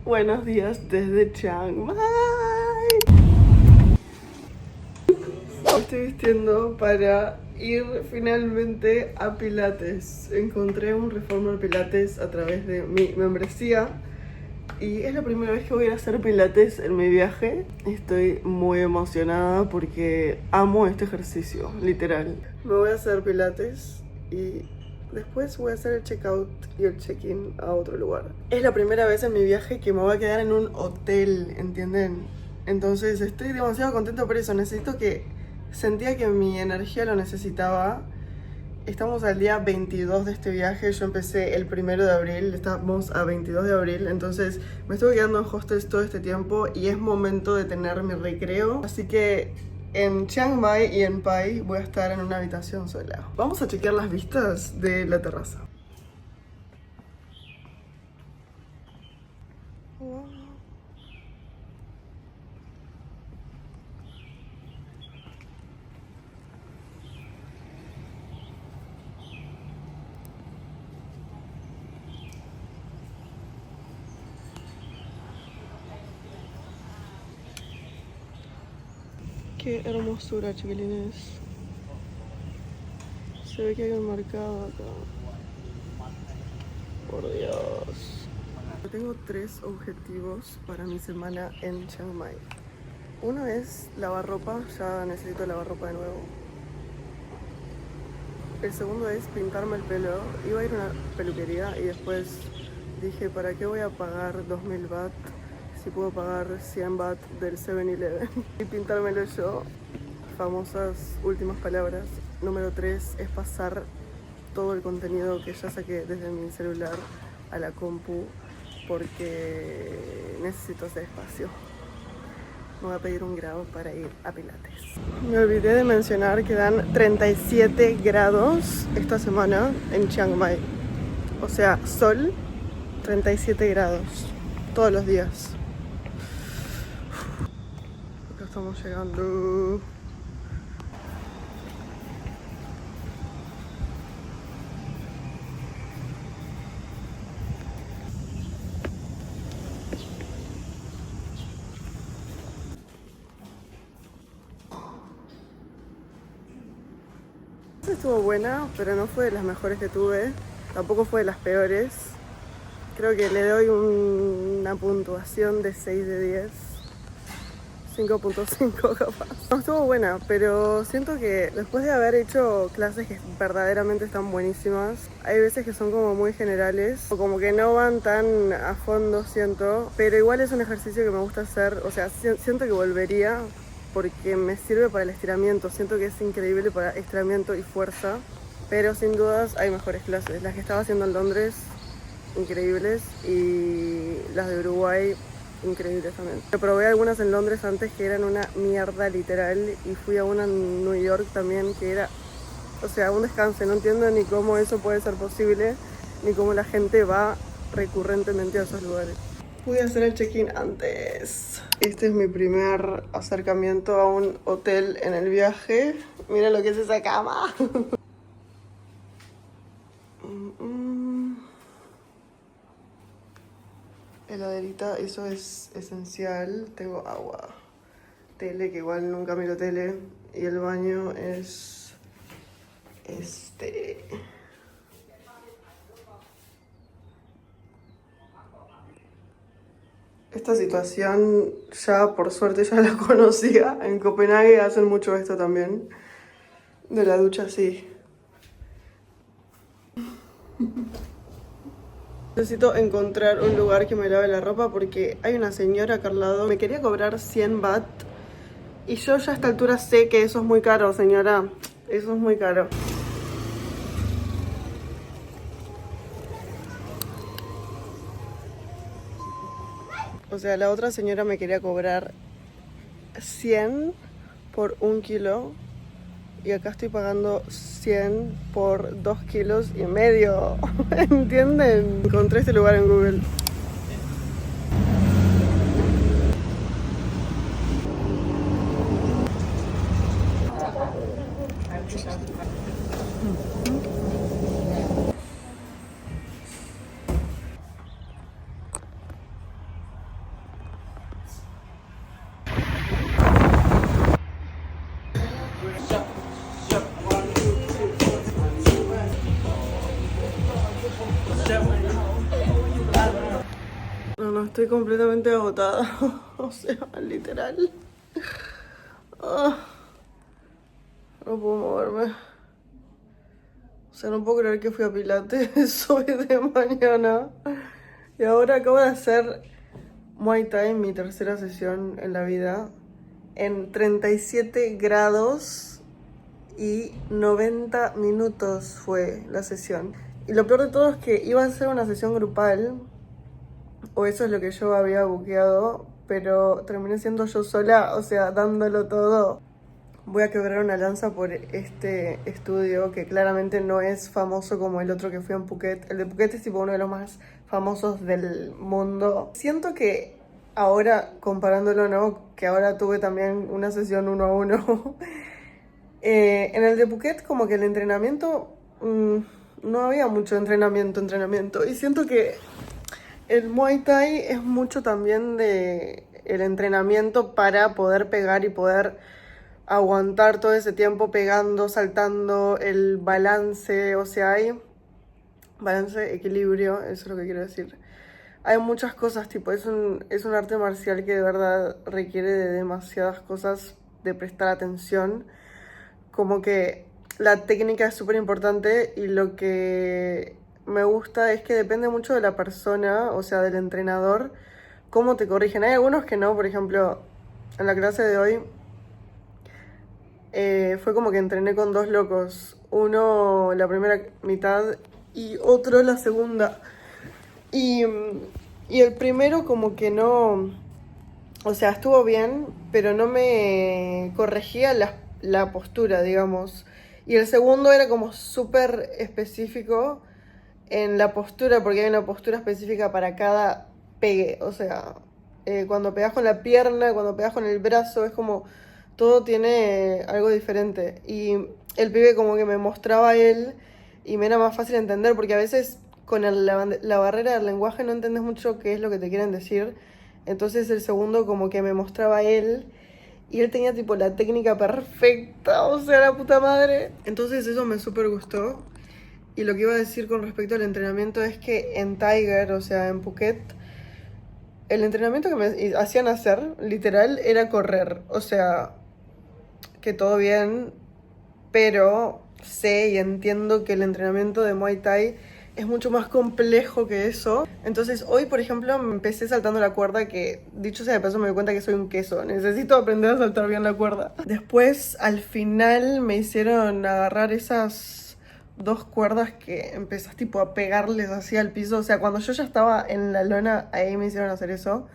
Buenos días desde Chiang Mai. Me estoy vistiendo para ir finalmente a Pilates. Encontré un Reformer Pilates a través de mi membresía y es la primera vez que voy a hacer Pilates en mi viaje. Estoy muy emocionada porque amo este ejercicio, literal. Me voy a hacer Pilates y después voy a hacer el checkout y el check-in a otro lugar. Es la primera vez en mi viaje que me voy a quedar en un hotel, ¿entienden? Entonces estoy demasiado contenta por eso. Sentía que mi energía lo necesitaba. Estamos al día 22 de este viaje. Yo empecé el 1 de abril. Estamos a 22 de abril. Entonces me estuve quedando en hostels todo este tiempo y es momento de tener mi recreo. Así que en Chiang Mai y en Pai voy a estar en una habitación sola. Vamos a chequear las vistas de la terraza. Wow. Qué hermosura, chiquilines. Se ve que hay un mercado acá. Por Dios. Tengo 3 objetivos para mi semana en Chiang Mai. Uno es lavar ropa, ya necesito lavar ropa de nuevo. El segundo es pintarme el pelo. Iba a ir a una peluquería y después dije, ¿para qué voy a pagar 2000 baht si puedo pagar 100 baht del 7-Eleven? Y pintármelo yo. Famosas últimas palabras. Número 3 es pasar todo el contenido que ya saqué desde mi celular a la compu porque necesito ese espacio. Me voy a pedir un grado para ir a Pilates. Me olvidé de mencionar que dan 37 grados esta semana en Chiang Mai. O sea, sol, 37 grados todos los días. Acá estamos llegando. Estuvo buena, pero no fue de las mejores que tuve. Tampoco fue de las peores. Creo que le doy una puntuación de 6 de 10. 5.5 capaz. No estuvo buena, pero siento que después de haber hecho clases que verdaderamente están buenísimas, hay veces que son como muy generales o como que no van tan a fondo, siento. Pero igual es un ejercicio que me gusta hacer, o sea, siento que volvería porque me sirve para el estiramiento. Siento que es increíble para estiramiento y fuerza, pero sin dudas hay mejores clases. Las que estaba haciendo en Londres, increíbles, y las de Uruguay, increíbles también. Probé algunas en Londres antes que eran una mierda literal y fui a una en New York también que era, o sea, un descanso. No entiendo ni cómo eso puede ser posible, ni cómo la gente va recurrentemente a esos lugares. Pude hacer el check-in antes. Este es mi primer acercamiento a un hotel en el viaje. Mira lo que es esa cama. Heladerita, eso es esencial. Tengo agua. Tele, que igual nunca miro tele. Y el baño es este. Esta situación ya por suerte ya la conocía. En Copenhague hacen mucho esto también. De la ducha, sí. Necesito encontrar un lugar que me lave la ropa porque hay una señora acá al lado. Me quería cobrar 100 baht. Y yo ya a esta altura sé que eso es muy caro, señora. Eso es muy caro. O sea, la otra señora me quería cobrar 100 por 1 kilo. Y acá estoy pagando 100 por 2,5 kilos. ¿Entienden? Encontré este lugar en Google. estoy completamente agotada. O sea, literal. No puedo moverme. O sea, no puedo creer que fui a Pilates hoy de mañana. Y ahora acabo de hacer Muay Thai, mi tercera sesión en la vida, en 37 grados y 90 minutos fue la sesión. Y lo peor de todo es que iba a ser una sesión grupal, o eso es lo que yo había buqueado, pero terminé siendo yo sola, o sea, dándolo todo. Voy a quebrar una lanza por este estudio que claramente no es famoso como el otro que fui en Phuket. El de Phuket es tipo uno de los más famosos del mundo. Siento que ahora, comparándolo, ¿no? Que ahora tuve también una sesión 1-a-1. En el de Phuket como que el entrenamiento, no había mucho entrenamiento. Y siento que el Muay Thai es mucho también de el entrenamiento para poder pegar y poder aguantar todo ese tiempo pegando, saltando, el balance, o sea, hay balance, equilibrio, eso es lo que quiero decir. Hay muchas cosas, tipo, es un arte marcial que de verdad requiere de demasiadas cosas, de prestar atención. Como que la técnica es súper importante y lo que me gusta es que depende mucho de la persona, o sea, del entrenador, cómo te corrigen. Hay algunos que no, por ejemplo, en la clase de hoy fue como que entrené con dos locos. Uno la primera mitad y otro la segunda. Y el primero como que no... O sea, estuvo bien, pero no me corregía la postura, digamos. Y el segundo era como súper específico en la postura, porque hay una postura específica para cada pegue. O sea, cuando pegas con la pierna, cuando pegas con el brazo, es como... Todo tiene algo diferente. Y el pibe como que me mostraba a él y me era más fácil entender, porque a veces con la barrera del lenguaje no entendés mucho qué es lo que te quieren decir. Entonces el segundo como que me mostraba a él y él tenía tipo la técnica perfecta, o sea, la puta madre. Entonces eso me súper gustó. Y lo que iba a decir con respecto al entrenamiento es que en Tiger, o sea, en Phuket, el entrenamiento que me hacían hacer, literal, era correr. O sea, que todo bien, pero sé y entiendo que el entrenamiento de Muay Thai es mucho más complejo que eso. Entonces hoy, por ejemplo, me empecé saltando la cuerda, que dicho sea de paso me di cuenta que soy un queso. Necesito aprender a saltar bien la cuerda. Después, al final, me hicieron agarrar esas dos cuerdas que empezás tipo a pegarles así al piso. O sea, cuando yo ya estaba en la lona, ahí me hicieron hacer eso.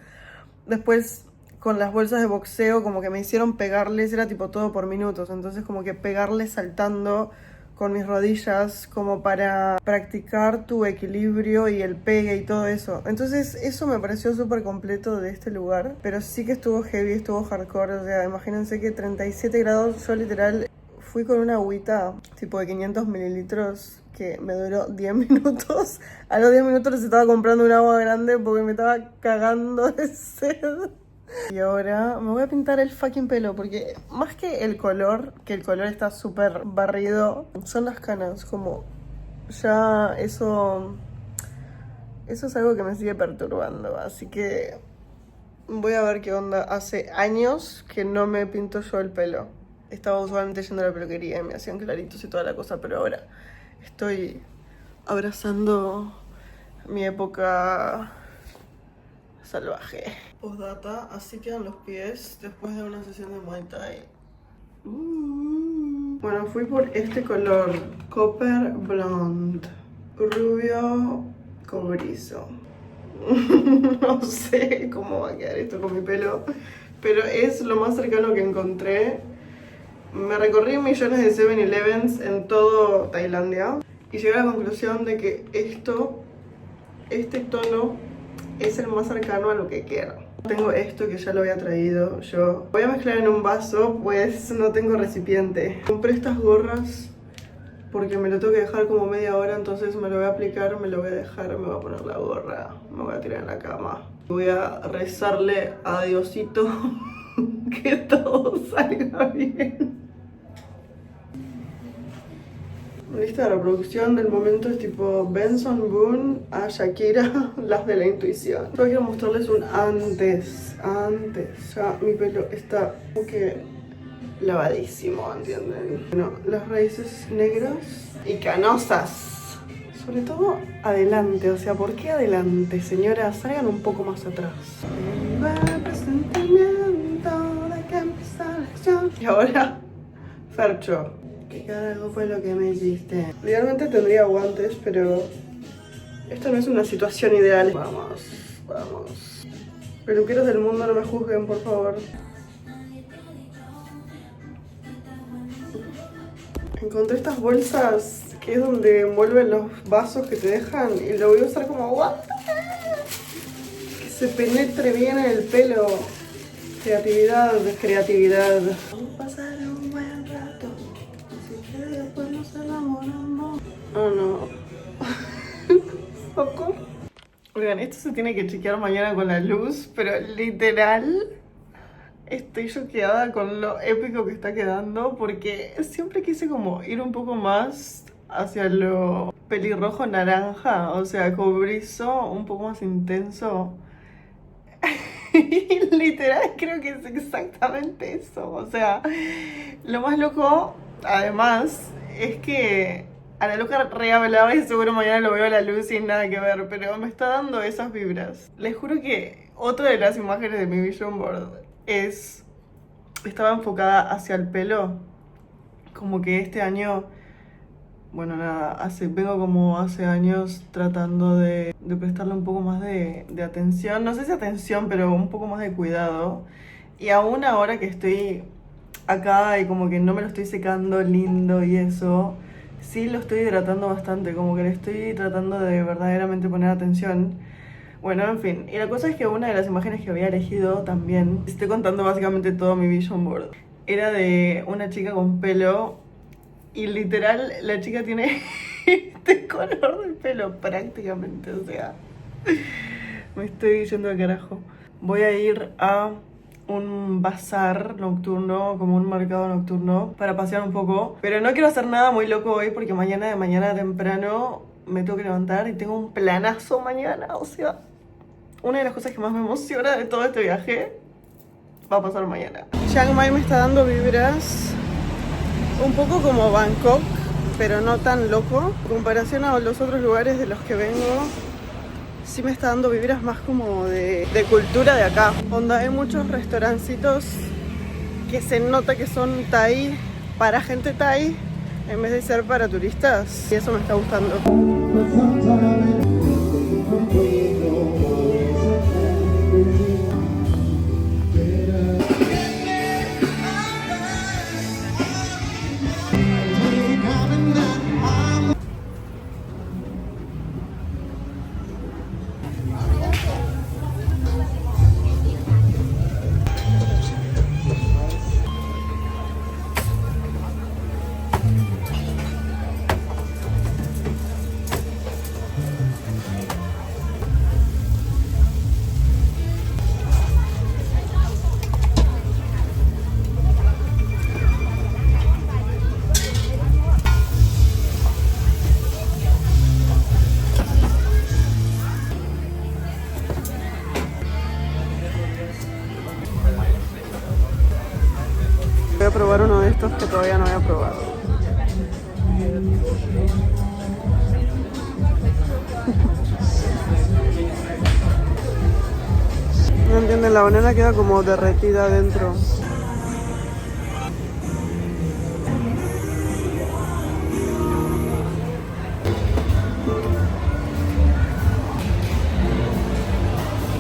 Después, con las bolsas de boxeo, como que me hicieron pegarles, era tipo todo por minutos. Entonces como que pegarles saltando con mis rodillas, como para practicar tu equilibrio y el pegue y todo eso. Entonces eso me pareció súper completo de este lugar, pero sí que estuvo heavy, estuvo hardcore. O sea, imagínense que 37 grados, yo literal fui con una agüita tipo de 500 mililitros que me duró 10 minutos. A los 10 minutos les estaba comprando un agua grande porque me estaba cagando de sed. Y ahora me voy a pintar el fucking pelo, porque más que el color está súper barrido, son las canas. Como ya eso es algo que me sigue perturbando, así que voy a ver qué onda. Hace años que no me pinto yo el pelo. Estaba usualmente yendo a la peluquería y me hacían claritos y toda la cosa, pero ahora estoy abrazando mi época salvaje. Postdata, así quedan los pies después de una sesión de Muay Thai. Bueno, fui por este color, Copper Blonde, rubio cobrizo. No sé cómo va a quedar esto con mi pelo, pero es lo más cercano que encontré. Me recorrí millones de 7-Elevens en todo Tailandia y llegué a la conclusión de que este tono es el más cercano a lo que quiero. Tengo esto que ya lo había traído yo. Voy a mezclar en un vaso, pues no tengo recipiente. Compré estas gorras porque me lo tengo que dejar como media hora, entonces me lo voy a aplicar, me lo voy a dejar, me voy a poner la gorra, me voy a tirar en la cama. Voy a rezarle a Diosito que todo salga bien. lista de reproducción del momento es tipo Benson Boone a Shakira, las de la intuición. Yo quiero mostrarles un antes. Ya mi pelo está como que lavadísimo, ¿entienden? Bueno, las raíces negras y canosas. Sobre todo adelante, o sea, ¿por qué adelante, señora? Salgan un poco más atrás. Y ahora, Fercho. ¿Qué carajo fue lo que me hiciste? Idealmente tendría guantes, pero esta no es una situación ideal. Vamos. Peluqueros del mundo, no me juzguen, por favor. Encontré estas bolsas que es donde envuelven los vasos que te dejan y lo voy a usar como guante. Que se penetre bien en el pelo. Creatividad. Vamos a pasar un buen rato. Así que después nos enamoramos. Oh no. ¿Poco? Oigan, esto se tiene que chequear mañana con la luz, pero literal estoy choqueada con lo épico que está quedando porque siempre quise como ir un poco más hacia lo pelirrojo naranja, o sea, cobrizo, un poco más intenso. Y literal creo que es exactamente eso, o sea, lo más loco, además, es que a la loca rehablaba y seguro mañana lo veo a la luz sin nada que ver, pero me está dando esas vibras. Les juro que otra de las imágenes de mi vision board estaba enfocada hacia el pelo, como que este año, bueno nada, vengo como hace años tratando de prestarle un poco más de atención, no sé si atención, pero un poco más de cuidado. Y aún ahora que estoy acá y como que no me lo estoy secando lindo y eso, sí lo estoy hidratando bastante, como que le estoy tratando de verdaderamente poner atención. Bueno, en fin, y la cosa es que una de las imágenes que había elegido también, estoy contando básicamente todo mi vision board, era de una chica con pelo y literal la chica tiene este color de pelo prácticamente, o sea, me estoy yendo al carajo. Voy a ir a un bazar nocturno, como un mercado nocturno, para pasear un poco. Pero no quiero hacer nada muy loco hoy porque mañana temprano me tengo que levantar y tengo un planazo mañana. O sea, una de las cosas que más me emociona de todo este viaje va a pasar mañana. Chiang Mai me está dando vibras un poco como Bangkok, pero no tan loco. En comparación a los otros lugares de los que vengo, sí me está dando vibras más como de cultura de acá. Onda, hay muchos restaurancitos que se nota que son Thai, para gente Thai, en vez de ser para turistas. Y eso me está gustando. Voy a probar uno de estos que todavía no había probado. No entienden, la banana queda como derretida adentro.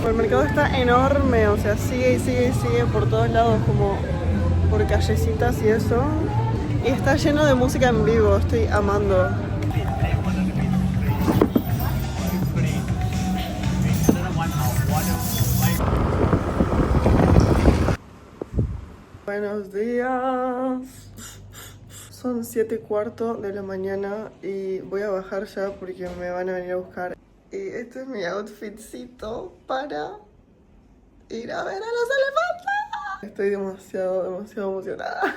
El mercado está enorme, o sea, sigue por todos lados, como por callecitas y eso. Y está lleno de música en vivo, estoy amando. Buenos días. Son 7:15 de la mañana y voy a bajar ya porque me van a venir a buscar. Y este es mi outfitcito para ir a ver a los elefantes. Estoy demasiado emocionada.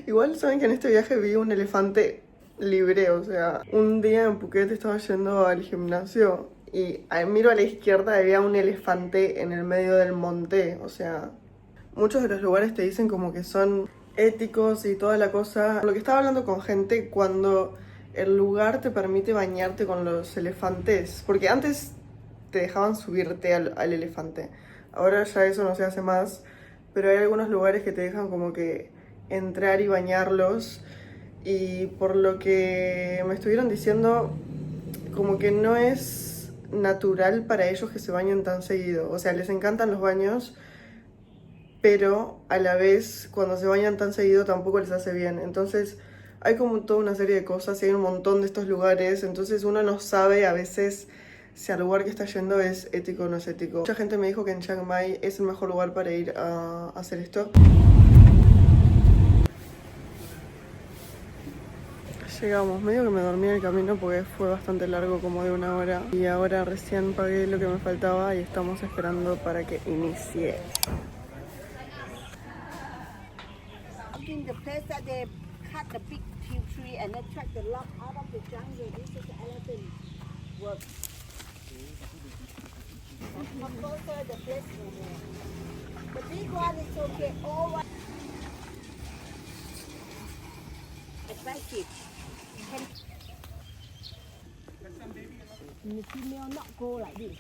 Igual saben que en este viaje vi un elefante libre, o sea, un día en Phuket estaba yendo al gimnasio y miro a la izquierda y había un elefante en el medio del monte, o sea, muchos de los lugares te dicen como que son éticos y toda la cosa. Lo que estaba hablando con gente cuando el lugar te permite bañarte con los elefantes, porque antes te dejaban subirte al elefante, ahora ya eso no se hace más, pero hay algunos lugares que te dejan como que entrar y bañarlos. Y por lo que me estuvieron diciendo, como que no es natural para ellos que se bañen tan seguido. O sea, les encantan los baños, pero a la vez cuando se bañan tan seguido tampoco les hace bien. Entonces hay como toda una serie de cosas y hay un montón de estos lugares. Entonces uno no sabe a veces si al lugar que está yendo es ético o no es ético. Mucha gente me dijo que en Chiang Mai es el mejor lugar para ir a hacer esto. Llegamos, medio que me dormí en el camino porque fue bastante largo, como de 1 hora. Y ahora recién pagué lo que me faltaba y estamos esperando para que inicie. In the place that they cut the big tree and then track the log out of the jungle, this is the elephant work. Come closer, the place no more. The big one is okay, all one. Expensive. The female not go like this.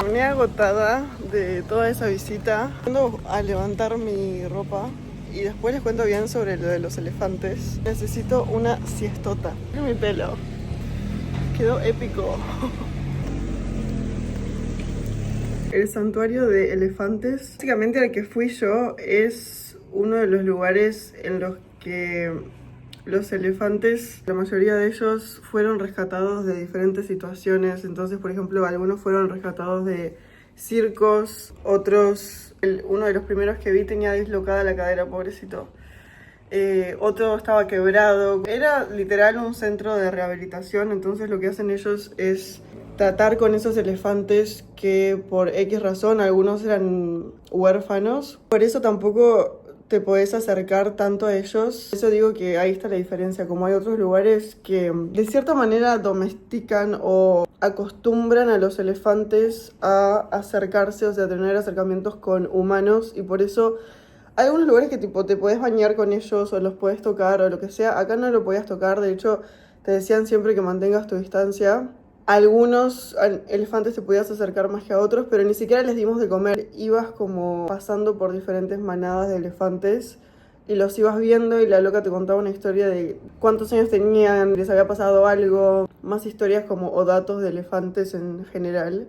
Venía agotada de toda esa visita. Vengo a levantar mi ropa y después les cuento bien sobre lo de los elefantes. Necesito una siestota. Miren mi pelo. Quedó épico. El santuario de elefantes, básicamente al que fui yo, es uno de los lugares en los que los elefantes, la mayoría de ellos fueron rescatados de diferentes situaciones. Entonces, por ejemplo, algunos fueron rescatados de circos, otros, uno de los primeros que vi tenía dislocada la cadera, pobrecito. Otro estaba quebrado. Era literal un centro de rehabilitación. Entonces lo que hacen ellos es tratar con esos elefantes que por X razón algunos eran huérfanos. Por eso tampoco te podés acercar tanto a ellos. Por eso digo que ahí está la diferencia. Como hay otros lugares que de cierta manera domestican o acostumbran a los elefantes a acercarse, o sea, tener acercamientos con humanos, y por eso hay algunos lugares que tipo te podés bañar con ellos o los podés tocar o lo que sea. Acá no lo podías tocar, de hecho te decían siempre que mantengas tu distancia. Algunos elefantes te podías acercar más que a otros, pero ni siquiera les dimos de comer. Ibas como pasando por diferentes manadas de elefantes y los ibas viendo, y la loca te contaba una historia de cuántos años tenían, les había pasado algo, más historias como o datos de elefantes en general.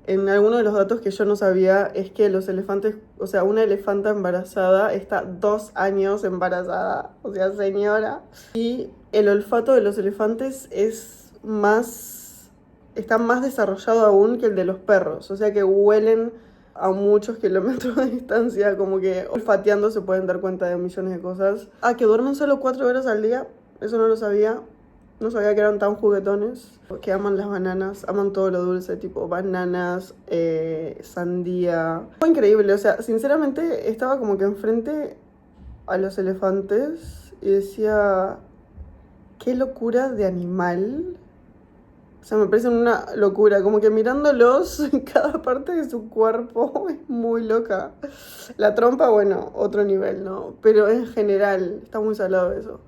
En alguno de los datos que yo no sabía es que los elefantes, o sea, una elefanta embarazada está 2 años embarazada, o sea, señora. Y el olfato de los elefantes está más desarrollado aún que el de los perros, o sea que huelen a muchos kilómetros de distancia, como que olfateando se pueden dar cuenta de millones de cosas. Que duermen solo 4 horas al día, eso no lo sabía. No sabía que eran tan juguetones, que aman las bananas, aman todo lo dulce, tipo bananas, sandía. Fue increíble, o sea, sinceramente estaba como que enfrente a los elefantes y decía, qué locura de animal. O sea, me parece una locura, como que mirándolos en cada parte de su cuerpo es muy loca. La trompa, bueno, otro nivel, ¿no? Pero en general, está muy salado eso.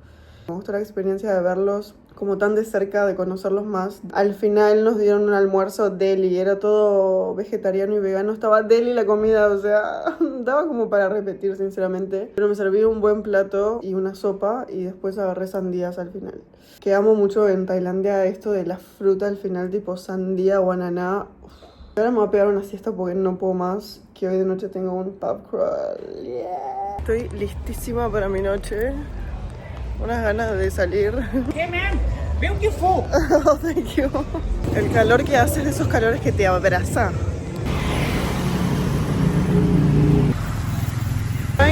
Me gustó la experiencia de verlos como tan de cerca, de conocerlos más. Al final nos dieron un almuerzo deli, era todo vegetariano y vegano, estaba deli la comida, o sea, daba como para repetir sinceramente. Pero me serví un buen plato y una sopa y después agarré sandías al final. Que amo mucho en Tailandia esto de la fruta al final, tipo sandía o ananá. Ahora me voy a pegar una siesta porque no puedo más, que hoy de noche tengo un pub crawl. Yeah. Estoy listísima para mi noche. Unas ganas de salir. Hey man, beautiful. Oh, thank you. El calor que hace, de esos calores que te abraza.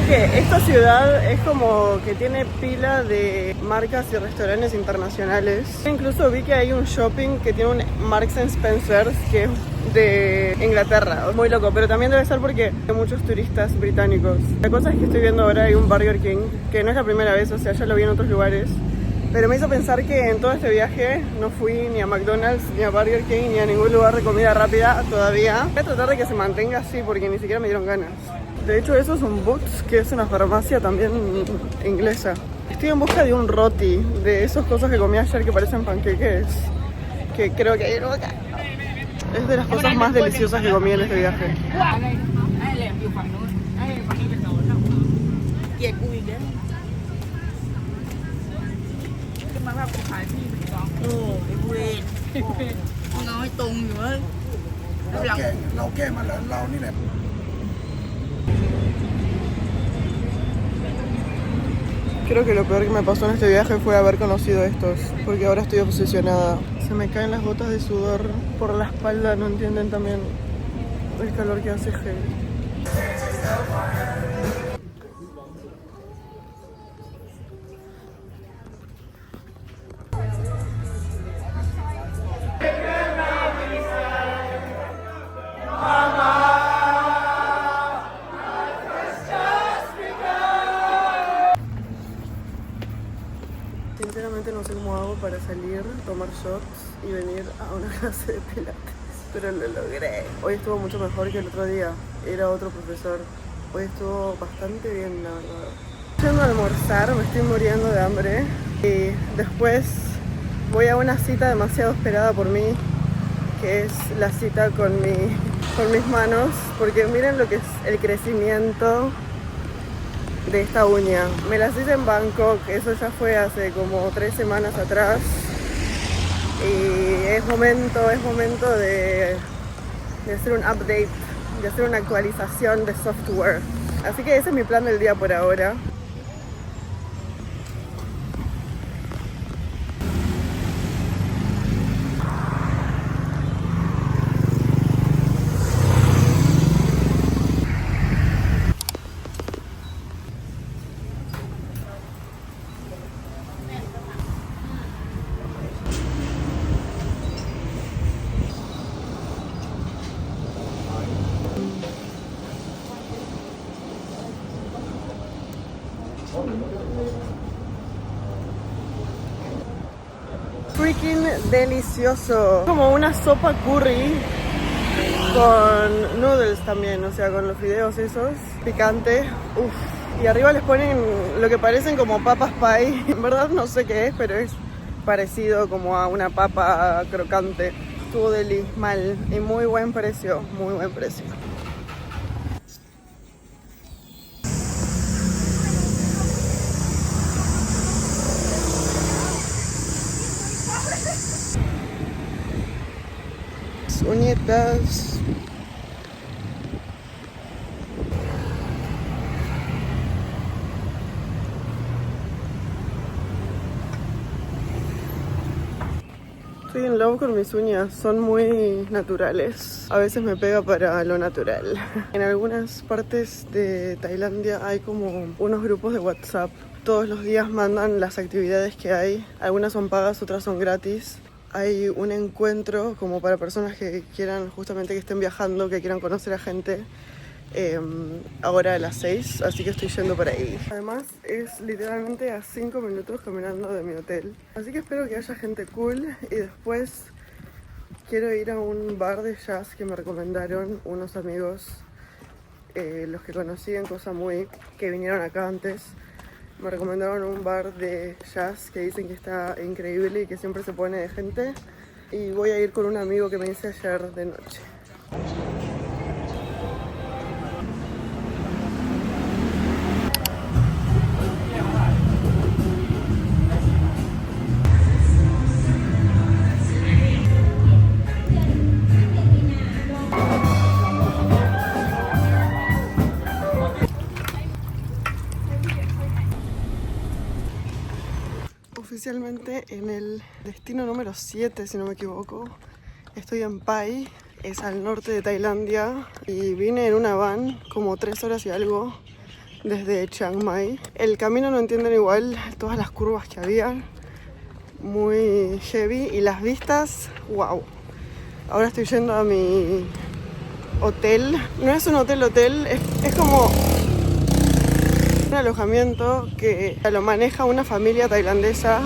que esta ciudad es como que tiene pila de marcas y restaurantes internacionales. Incluso vi que hay un shopping que tiene un Marks and Spencer que es de Inglaterra. Muy loco, pero también debe ser porque hay muchos turistas británicos. La cosa es que estoy viendo ahora hay un Burger King, que no es la primera vez, o sea, ya lo vi en otros lugares. Pero me hizo pensar que en todo este viaje no fui ni a McDonald's, ni a Burger King, ni a ningún lugar de comida rápida todavía. Voy a tratar de que se mantenga así porque ni siquiera me dieron ganas. De hecho, eso es un Boots, que es una farmacia también inglesa. Estoy en busca de un roti, de esas cosas que comí ayer que parecen panqueques, que creo que hay uno acá. Es de las cosas más deliciosas que comí en este viaje. Creo que lo peor que me pasó en este viaje fue haber conocido estos, porque ahora estoy obsesionada. Se me caen las gotas de sudor por la espalda, no entienden también el calor que hace gel. Sinceramente no sé cómo hago para salir, tomar shots y venir a una clase de pilates, pero lo logré. Hoy estuvo mucho mejor que el otro día, era otro profesor. Hoy estuvo bastante bien, la verdad. Estoy yendo a almorzar, me estoy muriendo de hambre y después voy a una cita demasiado esperada por mí, que es la cita con mis manos, porque miren lo que es el crecimiento de esta uña. Me las hice en Bangkok, eso ya fue hace como 3 semanas atrás. Y es momento de hacer un update, de hacer una actualización de software. Así que ese es mi plan del día por ahora. Freaking delicioso. Como una sopa curry con noodles también, o sea, con los fideos esos, picante. Uf. Y arriba les ponen lo que parecen como papas pie. En verdad no sé qué es, pero es parecido como a una papa crocante. Estuvo deli, mal y muy buen precio, muy buen precio. Uñetas. Estoy en love con mis uñas, son muy naturales. A veces me pega para lo natural. En algunas partes de Tailandia hay como unos grupos de WhatsApp. Todos los días mandan las actividades que hay. Algunas son pagas, otras son gratis. Hay un encuentro como para personas que quieran, justamente que estén viajando, que quieran conocer a gente, ahora a las 6, así que estoy yendo por ahí. Además es literalmente a 5 minutos caminando de mi hotel, así que espero que haya gente cool. Y después quiero ir a un bar de jazz que me recomendaron unos amigos, los que conocí en Koh Samui, que vinieron acá antes. Me recomendaron un bar de jazz que dicen que está increíble y que siempre se pone de gente. Y voy a ir con un amigo que me hice ayer de noche. Oficialmente en el destino número 7, si no me equivoco. Estoy en Pai, es al norte de Tailandia, y vine en una van como 3 horas y algo desde Chiang Mai. El camino no entienden igual, todas las curvas que había, muy heavy, y las vistas, wow. Ahora estoy yendo a mi hotel. No es un hotel, es como un alojamiento que lo maneja una familia tailandesa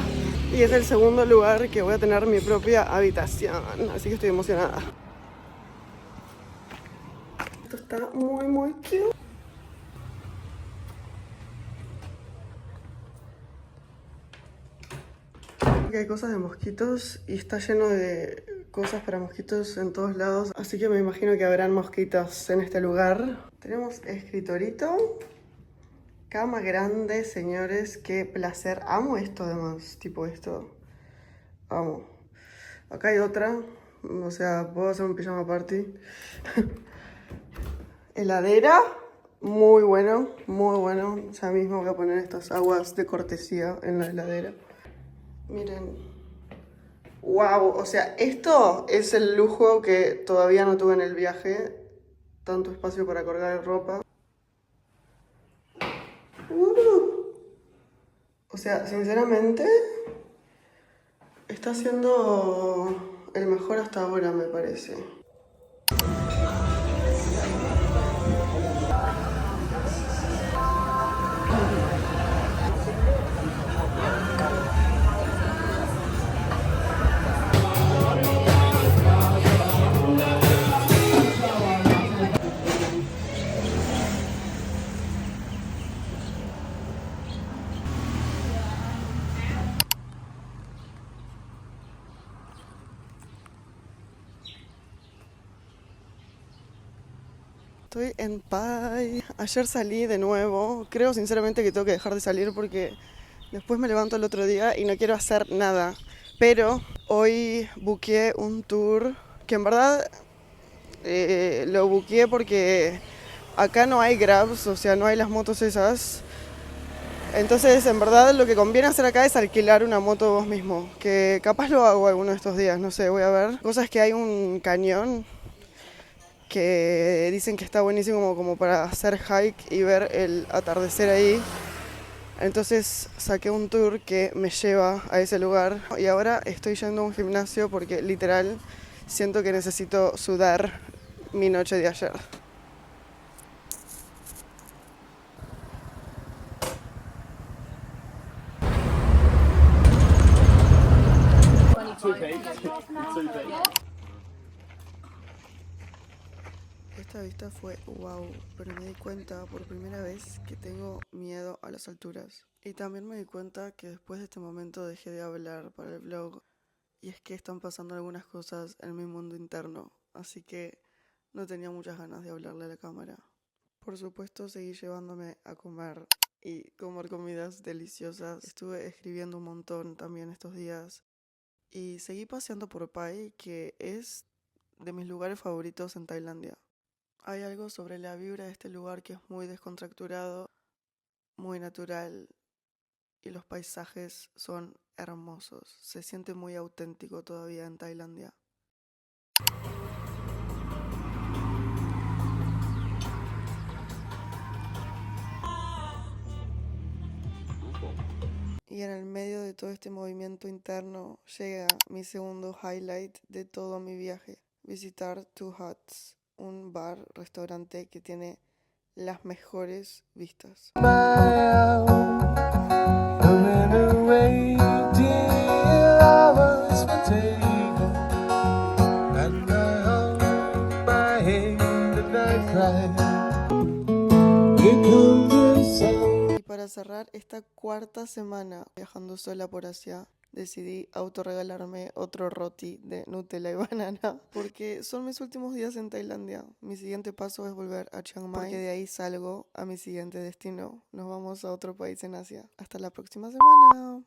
y es el segundo lugar que voy a tener mi propia habitación, así que estoy emocionada. Esto está muy cute. Aquí hay cosas de mosquitos y está lleno de cosas para mosquitos en todos lados, así que me imagino que habrán mosquitos en este lugar. Tenemos escritorito, cama grande, señores, qué placer. Amo esto además, tipo esto. Amo. Acá hay otra, o sea, puedo hacer un pijama party. Heladera, muy bueno, muy bueno. Ya mismo voy a poner estas aguas de cortesía en la heladera. Miren. Wow, o sea, esto es el lujo que todavía no tuve en el viaje. Tanto espacio para colgar ropa. O sea, sinceramente, está siendo el mejor hasta ahora, me parece. Estoy en Pai. Ayer salí de nuevo. Creo sinceramente que tengo que dejar de salir porque después me levanto el otro día y no quiero hacer nada. Pero hoy buqueé un tour que en verdad lo buqueé porque acá no hay Grabs, o sea, no hay las motos esas. Entonces, en verdad, lo que conviene hacer acá es alquilar una moto vos mismo. Que capaz lo hago alguno de estos días, no sé, voy a ver. Cosa es que hay un cañón que dicen que está buenísimo como para hacer hike y ver el atardecer ahí. Entonces saqué un tour que me lleva a ese lugar y ahora estoy yendo a un gimnasio porque literal siento que necesito sudar mi noche de ayer. Esta vista fue wow, pero me di cuenta por primera vez que tengo miedo a las alturas. Y también me di cuenta que después de este momento dejé de hablar para el vlog. Y es que están pasando algunas cosas en mi mundo interno, así que no tenía muchas ganas de hablarle a la cámara. Por supuesto, seguí llevándome a comer y comer comidas deliciosas. Estuve escribiendo un montón también estos días. Y seguí paseando por Pai, que es de mis lugares favoritos en Tailandia. Hay algo sobre la vibra de este lugar que es muy descontracturado, muy natural y los paisajes son hermosos. Se siente muy auténtico todavía en Tailandia. Y en el medio de todo este movimiento interno llega mi segundo highlight de todo mi viaje. Visitar Two Huts, un bar-restaurante que tiene las mejores vistas. Y para cerrar esta cuarta semana viajando sola por Asia, decidí autorregalarme otro roti de Nutella y banana porque son mis últimos días en Tailandia. Mi siguiente paso es volver a Chiang Mai porque de ahí salgo a mi siguiente destino. Nos vamos a otro país en Asia. Hasta la próxima semana.